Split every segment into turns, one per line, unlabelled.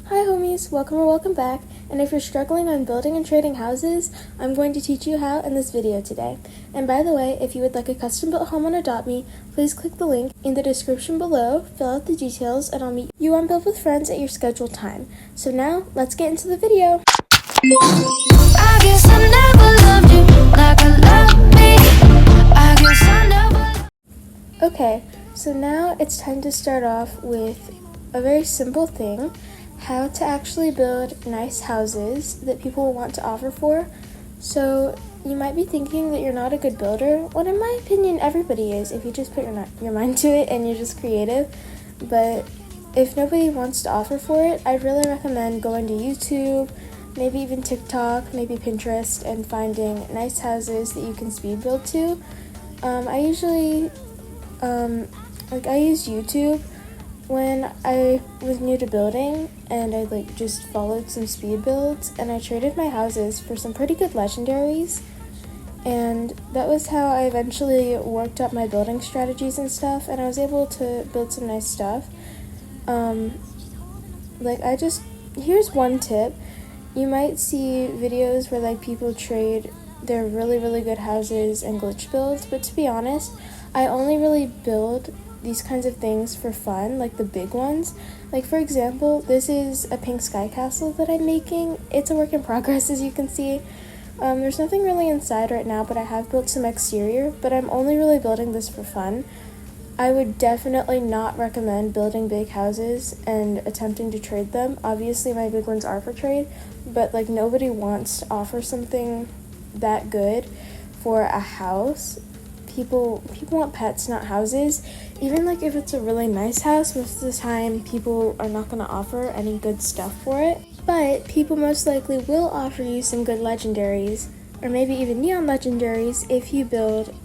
Hi homies, welcome or welcome back, and if you're struggling on building and trading houses, I'm going to teach you how in this video today. And by the way, if you would like a custom built home on Adopt Me, please click the link in the description below, fill out the details, and I'll meet you on Build with Friends at your scheduled time. So now, let's get into the video! I guess I never loved you like I love me. I guess I never... Okay, so now it's time to start off with a very simple thing. How to actually build nice houses that people will want to offer for. So you might be thinking that you're not a good builder. Well, in my opinion, everybody is if you just put your mind to it and you're just creative. But if nobody wants to offer for it, I'd really recommend going to YouTube, maybe even TikTok, maybe Pinterest, and finding nice houses that you can speed build to. I usually I use YouTube when I was new to building, and I just followed some speed builds, and I traded my houses for some pretty good legendaries, and that was how I eventually worked up my building strategies and stuff, and I was able to build some nice stuff. Here's one tip. You might see videos where people trade their really good houses and glitch builds, but to be honest, I only really build these kinds of things for fun, like the big ones. Like for example, this is a pink sky castle that I'm making. It's a work in progress, as you can see. There's nothing really inside right now, but I have built some exterior, but I'm only really building this for fun. I would definitely not recommend building big houses and attempting to trade them. Obviously my big ones are for trade, but nobody wants to offer something that good for a house. People want pets, not houses. Even if it's a really nice house, most of the time people are not going to offer any good stuff for it. But people most likely will offer you some good legendaries, or maybe even neon legendaries, if you build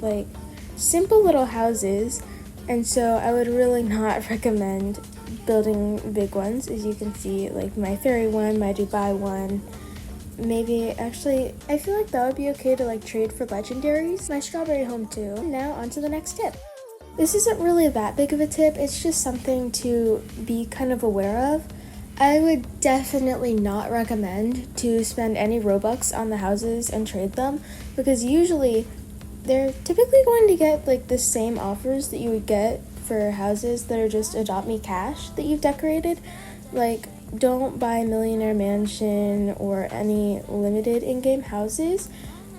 simple little houses. And so I would really not recommend building big ones, as you can see, my fairy one, my Dubai one. Maybe, actually, I feel like that would be okay to trade for legendaries. My strawberry home too. Now on to the next tip. This isn't really that big of a tip, it's just something to be kind of aware of. I would definitely not recommend to spend any Robux on the houses and trade them, because usually they're typically going to get the same offers that you would get for houses that are just Adopt Me cash that you've decorated. Don't buy Millionaire Mansion or any limited in-game houses.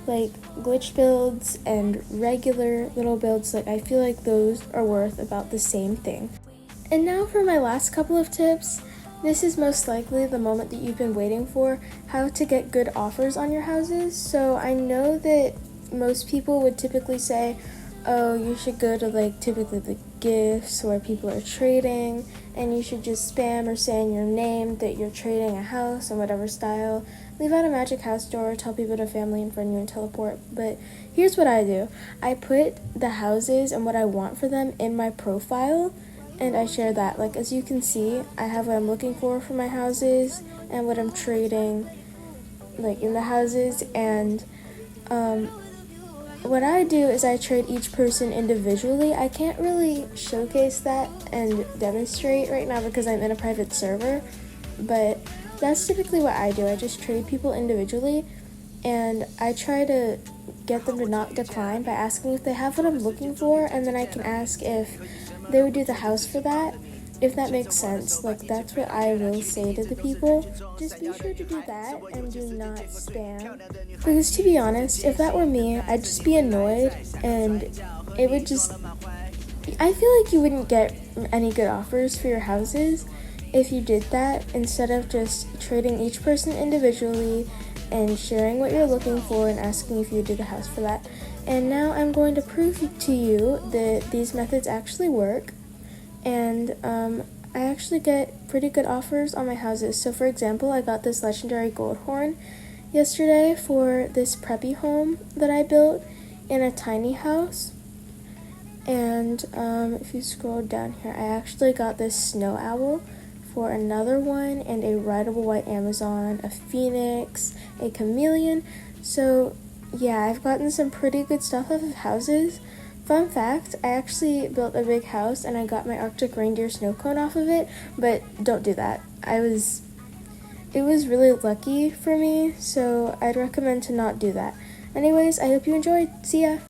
Glitch builds and regular little builds, I feel like those are worth about the same thing. And now for my last couple of tips. This is most likely the moment that you've been waiting for, how to get good offers on your houses. So I know that most people would typically say, oh, you should go to typically the gifts where people are trading, and you should just spam or say in your name that you're trading a house in whatever style. Leave out a magic house door, tell people to family and friend you and teleport. But here's what I do. I put the houses and what I want for them in my profile, and I share that. As you can see, I have what I'm looking for my houses and what I'm trading in the houses, and what I do is I trade each person individually. I can't really showcase that and demonstrate right now because I'm in a private server, but that's typically what I do. I just trade people individually, and I try to get them to not decline by asking if they have what I'm looking for, and then I can ask if they would do the house for that, if that makes sense. That's what I will say to the people. Just be sure to do that and do not spam. Because to be honest, if that were me, I'd just be annoyed, and it would just... I feel like you wouldn't get any good offers for your houses if you did that, instead of just trading each person individually and sharing what you're looking for and asking if you would do the house for that. And now I'm going to prove to you that these methods actually work. And I actually get pretty good offers on my houses. So for example, I got this legendary gold horn yesterday for this preppy home that I built in a tiny house. And if you scroll down here, I actually got this snow owl for another one, and a rideable white Amazon, a phoenix, a chameleon. So yeah, I've gotten some pretty good stuff off of houses. Fun fact, I actually built a big house and I got my Arctic reindeer snow cone off of it, but don't do that. I was it was really lucky for me, so I'd recommend to not do that. Anyways, I hope you enjoyed. See ya!